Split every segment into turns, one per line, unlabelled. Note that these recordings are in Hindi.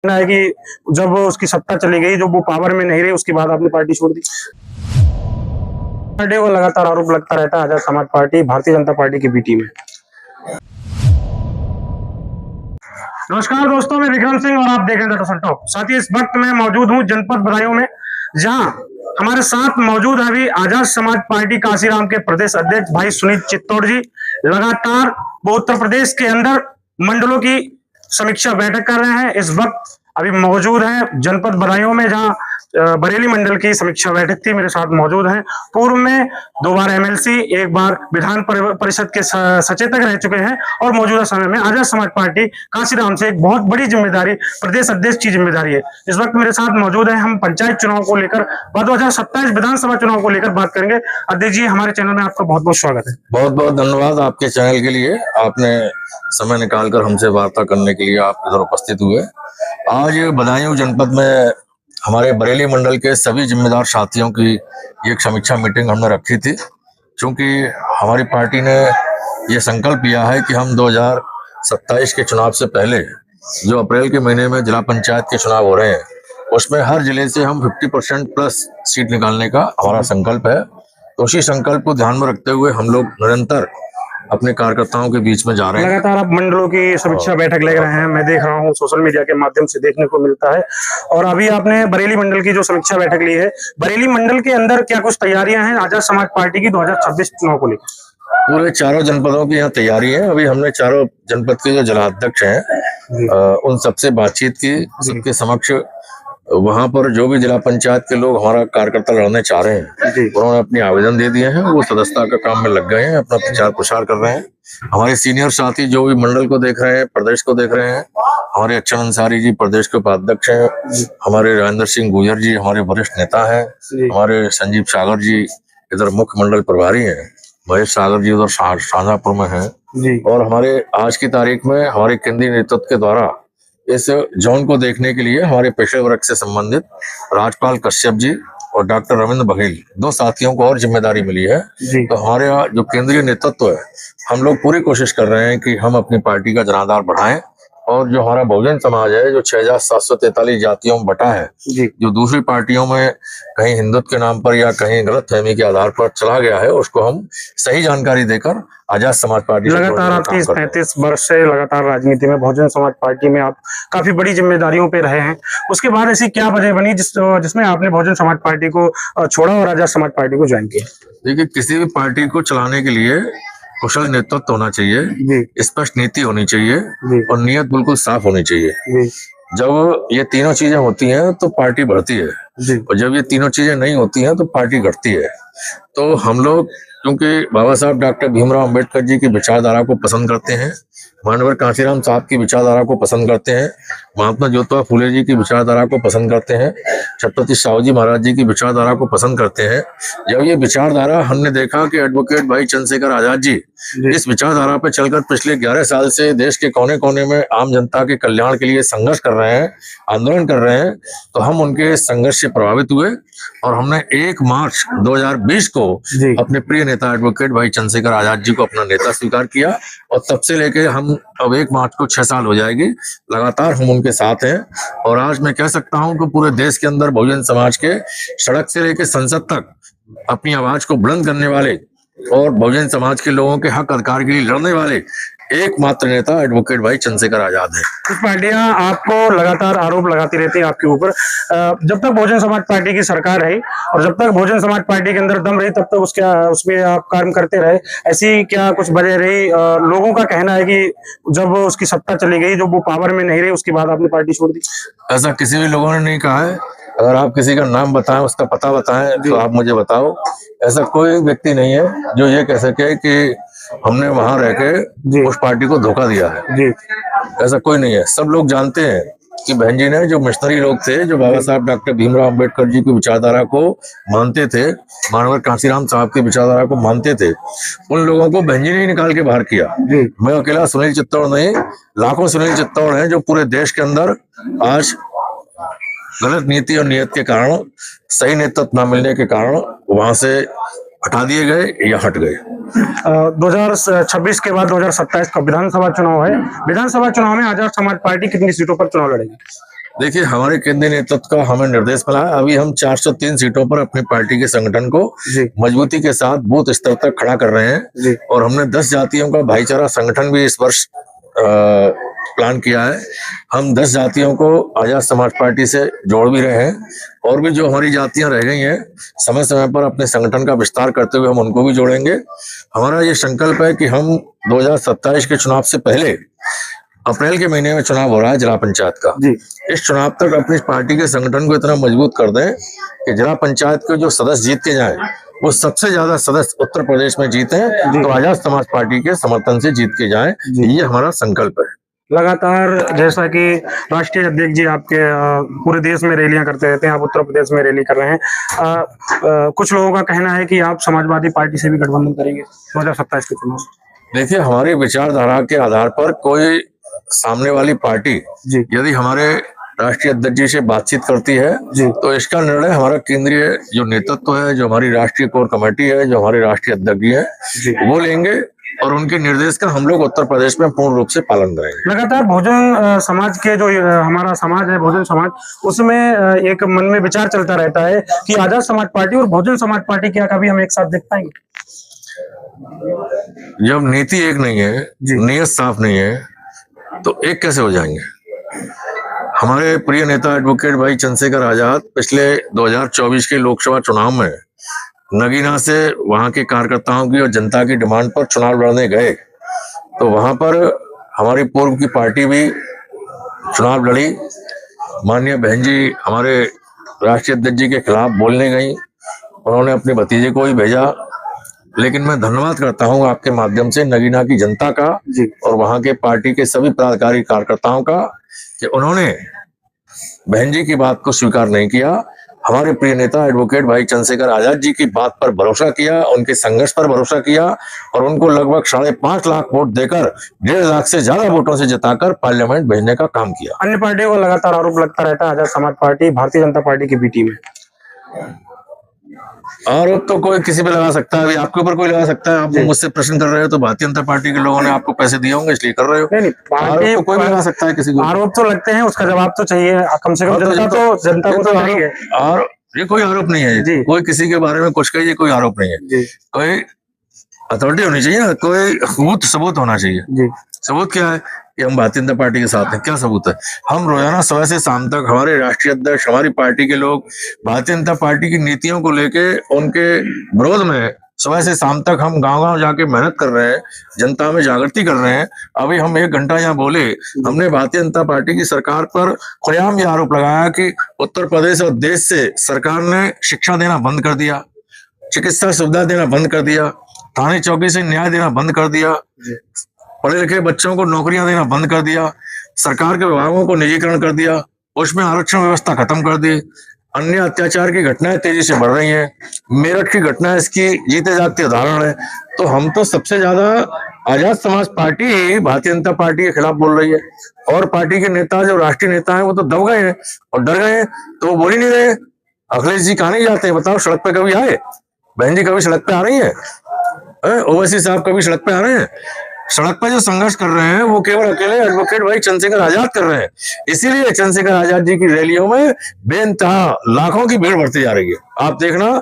कहना है कि जब उसकी सत्ता चली गई, जब वो पावर में नहीं रही, उसके बाद आपने पार्टी छोड़ दी। को लगातार आरोप लगता रहता है आजाद समाज पार्टी भारतीय जनता पार्टी की बी टीम है। नमस्कार दोस्तों, मैं विक्रम सिंह और आप देख रहे हैं टॉप। साथ ही इस वक्त मैं मौजूद हूं जनपद बदायूं में, जहां हमारे साथ मौजूद है अभी आजाद समाज पार्टी काशीराम के प्रदेश अध्यक्ष भाई सुनील चित्तौड़ जी। लगातार वो उत्तर प्रदेश के अंदर मंडलों की समीक्षा बैठक कर रहे हैं। इस वक्त अभी मौजूद है जनपद बदायूं में, जहां बरेली मंडल की समीक्षा बैठक थी। मेरे साथ मौजूद हैं पूर्व में 2 बार एमएलसी, 1 बार विधान परिषद के सचेतक रह चुके हैं और मौजूदा समय में आजाद समाज पार्टी काशीराम से एक बहुत बड़ी जिम्मेदारी, प्रदेश अध्यक्ष की जिम्मेदारी है। इस वक्त मेरे साथ मौजूद है। हम पंचायत चुनाव को लेकर 2027 विधानसभा चुनाव को लेकर बात करेंगे। अध्यक्ष जी, हमारे चैनल में आपका बहुत बहुत स्वागत है।
बहुत बहुत धन्यवाद आपके चैनल के लिए। आपने समय निकालकर हमसे वार्ता करने के लिए आप इधर उपस्थित हुए। आज बदायूं जनपद में हमारे बरेली मंडल के सभी जिम्मेदार साथियों की एक समीक्षा मीटिंग हमने रखी थी, क्योंकि हमारी पार्टी ने ये संकल्प लिया है कि हम 2027 के चुनाव से पहले जो अप्रैल के महीने में जिला पंचायत के चुनाव हो रहे हैं, उसमें हर जिले से हम 50% प्लस सीट निकालने का हमारा संकल्प है। तो उसी संकल्प को ध्यान में रखते हुए हम लोग निरंतर अपने कार्यकर्ताओं के बीच में जा रहे हैं।
लगातार आप मंडलों की समीक्षा बैठक ले रहे हैं, मैं देख रहा हूं, सोशल मीडिया के माध्यम से देखने को मिलता है। और अभी आपने बरेली मंडल की जो समीक्षा बैठक ली है, बरेली मंडल के अंदर क्या कुछ तैयारियां हैं आजाद समाज पार्टी की 2026 चुनाव को लेकर?
पूरे चारों जनपदों की यहाँ तैयारी है। अभी हमने चारों जनपद के जो जिलाध्यक्ष हैं उन सबसे बातचीत की, सबके समक्ष वहां पर जो भी जिला पंचायत के लोग हमारा कार्यकर्ता लड़ने चाह रहे हैं, उन्होंने अपने आवेदन दे दिए हैं। वो सदस्यता का काम में लग गए हैं, अपना प्रचार प्रसार कर रहे हैं। हमारे सीनियर साथी जो भी मंडल को देख रहे हैं, प्रदेश को देख रहे हैं, हमारे अक्षर अंसारी जी प्रदेश के उपाध्यक्ष हैं, हमारे राजेंद्र सिंह गुजर जी हमारे वरिष्ठ नेता हैं, हमारे संजीव सागर जी इधर मुख्य मंडल प्रभारी हैं, महेश सागर जी उधर शाहजहांपुर में हैं, और हमारे आज की तारीख में हमारे केंद्रीय नेतृत्व के द्वारा इस जोन को देखने के लिए हमारे पेशे वर्ग से संबंधित राजपाल कश्यप जी और डॉक्टर रविंद्र बघेल 2 साथियों को और जिम्मेदारी मिली है। तो हमारे जो केंद्रीय नेतृत्व है, हम लोग पूरी कोशिश कर रहे हैं कि हम अपनी पार्टी का जनाधार बढ़ाएं, और जो हमारा बहुजन समाज है जो 6743 जातियों में बटा है, जो दूसरी पार्टियों में कहीं हिंदुत्व के नाम पर या कहीं गलतफहमी के आधार पर चला गया है, उसको हम सही जानकारी देकर आजाद समाज पार्टी
लगातार आप 30-35 वर्ष से लगातार राजनीति में, बहुजन समाज पार्टी में आप काफी बड़ी जिम्मेदारियों पे रहे हैं। उसके बाद ऐसी क्या वजह बनी जिसमें आपने बहुजन समाज पार्टी को छोड़ा और आजाद समाज पार्टी को ज्वाइन किया?
देखिए, किसी भी पार्टी को चलाने के लिए कुशल नेतृत्व होना चाहिए, स्पष्ट नीति होनी चाहिए और नियत बिल्कुल साफ होनी चाहिए। जब ये तीनों चीजें होती हैं तो पार्टी बढ़ती है, और जब ये तीनों चीजें नहीं होती हैं तो पार्टी घटती है। तो हम लोग क्योंकि बाबा साहब डॉक्टर भीमराव अंबेडकर जी की विचारधारा को पसंद करते हैं, मानवर काशीराम साहब की विचारधारा को पसंद करते हैं, महात्मा ज्योतिबा फुले जी की विचारधारा को पसंद करते हैं, छत्रपति साहू जी महाराज जी की विचारधारा को पसंद करते हैं। जब ये विचारधारा हमने देखा कि एडवोकेट भाई चंद्रशेखर आजाद जी इस विचारधारा पर चलकर पिछले 11 साल से देश के कोने कोने में आम जनता के कल्याण के लिए संघर्ष कर रहे हैं, आंदोलन कर रहे हैं, तो हम उनके संघर्ष से प्रभावित हुए और हमने 1 मार्च 2020 को अपने प्रिय नेता एडवोकेट भाई चंद्रशेखर आजाद जी को अपना नेता स्वीकार किया। और तब से लेके हम अब 1 मार्च को 6 साल हो जाएगी लगातार हम उनके साथ हैं। और आज मैं कह सकता हूं कि पूरे देश के अंदर बहुजन समाज के सड़क से लेकर संसद तक अपनी आवाज को बुलंद करने वाले और बहुजन समाज के लोगों के हक अधिकार के लिए लड़ने वाले एकमात्र नेता एडवोकेट भाई चंद्रशेखर आजाद है।
कुछ पार्टियां आपको लगातार आरोप लगाती रहती है आपके ऊपर। जब तक बहुजन समाज पार्टी की सरकार रही और जब तक बहुजन समाज पार्टी के अंदर दम रही, तब तक उसमें आप काम करते रहे। ऐसी क्या कुछ वजह रही? लोगों का कहना है कि जब उसकी सत्ता चली गई, जब वो पावर में नहीं रही, उसके बाद आपने पार्टी छोड़ दी।
ऐसा किसी भी लोगों ने नहीं कहा है। अगर आप किसी का नाम बताएं, उसका पता बताएं, तो आप मुझे बताओ। ऐसा कोई व्यक्ति नहीं है जो ये कह सके कि हमने वहां रह के उस पार्टी को धोखा दिया है। ऐसा कोई नहीं है। सब लोग जानते हैं कि बहन जी ने जो मिशनरी लोग थे, जो बाबा साहब डॉक्टर भीमराव अंबेडकर जी की विचारधारा को मानते थे, मानवर काशीराम साहब की विचारधारा को मानते थे, उन लोगों को बहन जी ने निकाल के बाहर किया। मैं अकेला सुनील चित्तौड़ नहीं, लाखों सुनील चित्तौड़ हैं जो पूरे देश के अंदर आज गलत नीति और नियत के कारण, सही नेतृत्व न मिलने के कारण वहां से हटा दिए गए या हट गए।
2026 के बाद 2027 का विधानसभा चुनाव है। विधानसभा चुनाव में आजाद समाज पार्टी कितनी सीटों पर चुनाव लड़ेगी?
देखिए, हमारे केंद्रीय नेतृत्व का हमें निर्देश मिला है। अभी हम 403 सीटों पर अपनी पार्टी के संगठन को मजबूती के साथ बूथ स्तर तक खड़ा कर रहे हैं और हमने 10 जातियों का भाईचारा संगठन भी इस वर्ष प्लान किया है। हम 10 जातियों को आजाद समाज पार्टी से जोड़ भी रहे हैं और भी जो हमारी जातियां रह गई हैं समय समय पर अपने संगठन का विस्तार करते हुए हम उनको भी जोड़ेंगे। हमारा ये संकल्प है कि हम 2027 के चुनाव से पहले अप्रैल के महीने में चुनाव हो रहा है जिला पंचायत का, इस चुनाव तक अपनी पार्टी के संगठन को इतना मजबूत कर दें कि जिला पंचायत के जो सदस्य जीत के जाए वो सबसे ज्यादा सदस्य उत्तर प्रदेश में जीते तो आजाद समाज पार्टी के समर्थन से जीत के जाए। ये हमारा संकल्प है।
लगातार जैसा कि राष्ट्रीय अध्यक्ष जी आपके पूरे देश में रैलियां करते रहते हैं, आप उत्तर प्रदेश में रैली कर रहे हैं। कुछ लोगों का कहना है कि आप समाजवादी पार्टी से भी गठबंधन करेंगे 2027 के चुनाव।
देखिए, हमारी विचारधारा के आधार पर कोई सामने वाली पार्टी यदि हमारे राष्ट्रीय अध्यक्ष जी से बातचीत करती है तो इसका निर्णय हमारा केंद्रीय जो नेतृत्व है, जो हमारी राष्ट्रीय कोर कमेटी है, जो हमारे राष्ट्रीय अध्यक्ष जी है वो लेंगे और उनके निर्देश का हम लोग उत्तर प्रदेश में पूर्ण रूप से पालन करेंगे।
लगातार बहुजन समाज के जो हमारा समाज है बहुजन समाज, उसमें एक मन में विचार चलता रहता है कि आजाद समाज पार्टी और बहुजन समाज पार्टी क्या कभी हम एक साथ देख पाएंगे?
जब नीति एक नहीं है, नीयत साफ नहीं है तो एक कैसे हो जाएंगे? हमारे प्रिय नेता एडवोकेट भाई चंद्रशेखर आजाद पिछले 2024 के लोकसभा चुनाव में नगीना से वहां के कार्यकर्ताओं की और जनता की डिमांड पर चुनाव लड़ने गए तो वहां पर हमारी पूर्व की पार्टी भी चुनाव लड़ी। माननीय बहन जी हमारे राष्ट्रीय अध्यक्ष जी के खिलाफ बोलने गई, उन्होंने अपने भतीजे को ही भेजा। लेकिन मैं धन्यवाद करता हूं आपके माध्यम से नगीना की जनता का और वहां के पार्टी के सभी पदाधिकारी कार्यकर्ताओं का कि उन्होंने बहन जी की बात को स्वीकार नहीं किया। हमारे प्रिय नेता एडवोकेट भाई चंद्रशेखर आजाद जी की बात पर भरोसा किया, उनके संघर्ष पर भरोसा किया और उनको लगभग 5.5 लाख वोट देकर 1.5 लाख से ज्यादा वोटों से जिताकर पार्लियामेंट भेजने का काम किया।
अन्य पार्टियों को लगातार आरोप लगता रहता है आजाद समाज पार्टी भारतीय जनता पार्टी की बी टीम है।
आरोप तो कोई किसी पे लगा सकता है, अभी आपके ऊपर कोई लगा सकता है। आप मुझसे प्रश्न कर रहे हो तो भारतीय जनता पार्टी के लोगों ने आपको पैसे दिए होंगे इसलिए कर रहे हो।
नहीं,
आरोप तो कोई भी लगा सकता है किसी को।
आरोप तो लगते हैं, उसका जवाब तो चाहिए कम से कम जनता को तो चाहिए।
और ये कोई आरोप नहीं है, कोई किसी के बारे में कुछ कहिए, कोई आरोप नहीं है। कोई अथॉरिटी होनी चाहिए, कोई सबूत होना चाहिए। सबूत क्या है कि हम भारतीय जनता पार्टी के साथ हैं? क्या सबूत है? हम रोजाना सुबह से शाम तक हमारे राष्ट्रीय अध्यक्ष, हमारी पार्टी के लोग भारतीय जनता पार्टी की नीतियों को लेके उनके विरोध में सुबह से शाम तक हम गांव-गांव जाके मेहनत कर रहे हैं, जनता में जागृति कर रहे हैं। अभी हम 1 घंटा यहाँ बोले, हमने भारतीय जनता पार्टी की सरकार पर खुलेआम ये आरोप लगाया कि उत्तर प्रदेश और देश से सरकार ने शिक्षा देना बंद कर दिया, चिकित्सा सुविधा देना बंद कर दिया, थाने चौकी से न्याय देना बंद कर दिया, पढ़े लिखे बच्चों को नौकरियां देना बंद कर दिया, सरकार के विभागों को निजीकरण कर दिया, उसमें आरक्षण व्यवस्था खत्म कर दी, अन्य अत्याचार की घटनाएं तेजी से बढ़ रही हैं। मेरठ की घटना इसकी जीते जागते उदाहरण है। तो हम तो सबसे ज्यादा आजाद समाज पार्टी भारतीय जनता पार्टी के खिलाफ बोल रही है और पार्टी के नेता जो राष्ट्रीय नेता है वो तो दब गए हैं और डर गए हैं, तो वो बोल ही नहीं रहे। अखिलेश जी कहाँ नहीं जाते हैं? बताओ, सड़क पे कभी आए? बहन जी कभी सड़क पे आ रही है? ओवैसी साहब कभी सड़क पे आ रहे हैं? सड़क पर जो संघर्ष कर रहे हैं वो केवल अकेले एडवोकेट भाई चंद्रशेखर आजाद कर रहे हैं। इसीलिए चंद्रशेखर आजाद जी की रैलियों में बेइंतहा लाखों की भीड़ बढ़ती जा रही है। आप देखना,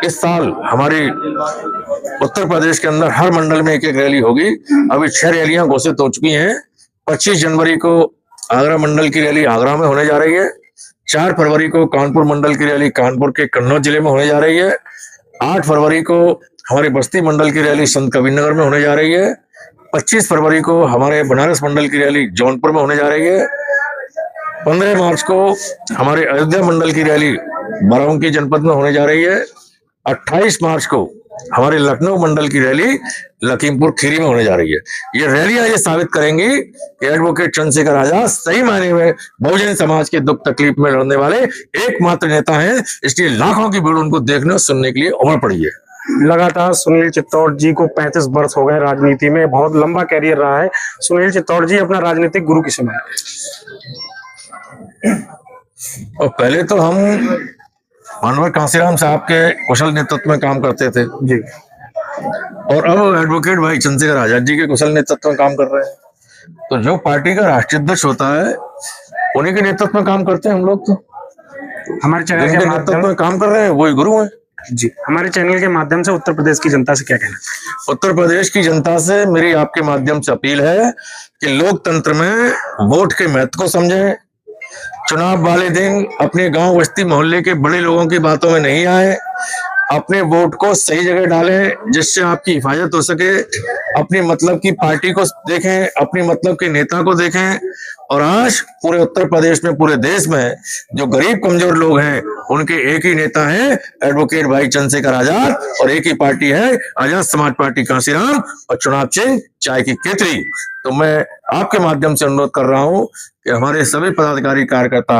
इस साल हमारी उत्तर प्रदेश के अंदर हर मंडल में 1-1 रैली होगी। अभी 6 रैलियां घोषित हो चुकी हैं। 25 जनवरी को आगरा मंडल की रैली आगरा में होने जा रही है। 4 फरवरी को कानपुर मंडल की रैली कानपुर के कन्नौज जिले में होने जा रही है। 8 फरवरी को हमारे बस्ती मंडल की रैली संत कबीरनगर में होने जा रही है। 25 फरवरी को हमारे बनारस मंडल की रैली जौनपुर में होने जा रही है। 15 मार्च को हमारे अयोध्या मंडल की रैली बाराबंकी जनपद में होने जा रही है। 28 मार्च को हमारे लखनऊ मंडल की रैली लखीमपुर खीरी में होने जा रही है। ये रैलियां ये साबित करेंगी कि एडवोकेट चंद्रशेखर आजाद सही मायने में बहुजन समाज के दुख तकलीफ में लड़ने वाले एकमात्र नेता हैं। इसलिए लाखों की भीड़ उनको देखने और सुनने के लिए उमड़ पड़ी है।
लगातार सुनील चित्तौड़ जी को 35 वर्ष हो गए राजनीति में, बहुत लंबा कैरियर रहा है। सुनील चित्तौड़ जी अपना राजनीतिक गुरु किसे मानते हैं?
और पहले तो हम मानवर कांसीराम साहब के कुशल नेतृत्व में काम करते थे
जी,
और अब एडवोकेट भाई चंद्रशेखर आजाद जी के कुशल नेतृत्व में काम कर रहे हैं। तो जो पार्टी का राष्ट्रीय अध्यक्ष होता है उन्हीं के नेतृत्व में काम करते हैं हम लोग। तो
हमारे चैनल
जिनके
के
नेतृत्व
माध्यम
में काम कर रहे हैं वही गुरु हैं।
जी, हमारे चैनल के माध्यम से उत्तर प्रदेश की जनता से क्या कहना?
उत्तर प्रदेश की जनता से मेरी आपके माध्यम से अपील है कि लोकतंत्र में वोट के महत्व को समझें। चुनाव वाले दिन अपने गांव बस्ती मोहल्ले के बड़े लोगों की बातों में नहीं आए, अपने वोट को सही जगह डालें जिससे आपकी हिफाजत हो सके। अपनी मतलब की पार्टी को देखें, अपनी मतलब के नेता को देखें। और आज पूरे उत्तर प्रदेश में, पूरे देश में जो गरीब कमजोर लोग हैं उनके एक ही नेता है एडवोकेट भाई चंद्रशेखर आजाद, और एक ही पार्टी है आजाद समाज पार्टी कांसीराम, और चुनाव चिन्ह चाय की केतली। तो मैं आपके माध्यम से अनुरोध कर रहा हूं कि हमारे सभी पदाधिकारी कार्यकर्ता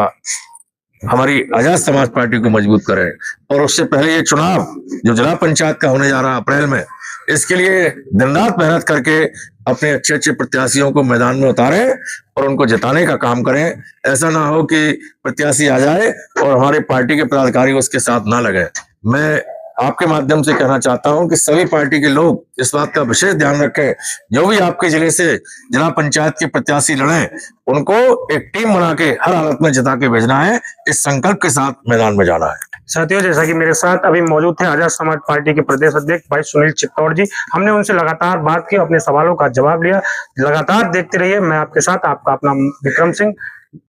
हमारी आजाद समाज पार्टी को मजबूत करें, और उससे पहले ये चुनाव जो जिला पंचायत का होने जा रहा है अप्रैल में, इसके लिए दिन रात मेहनत करके अपने अच्छे अच्छे प्रत्याशियों को मैदान में उतारें और उनको जिताने का काम करें। ऐसा ना हो कि प्रत्याशी आ जाए और हमारे पार्टी के पदाधिकारी उसके साथ ना लगे। मैं आपके माध्यम से कहना चाहता हूं कि सभी पार्टी के लोग इस बात का विशेष ध्यान रखें, जो भी आपके जिले से जिला पंचायत के प्रत्याशी लड़े उनको एक टीम बना के हर हालत में जिता के भेजना है। इस संकल्प के साथ मैदान में जाना है।
साथियों, जैसा कि मेरे साथ अभी मौजूद थे आजाद समाज पार्टी के प्रदेश अध्यक्ष भाई सुनील चित्तौड़ जी, हमने उनसे लगातार बात की, अपने सवालों का जवाब लिया। लगातार देखते रहिए, मैं आपके साथ आपका अपना विक्रम सिंह।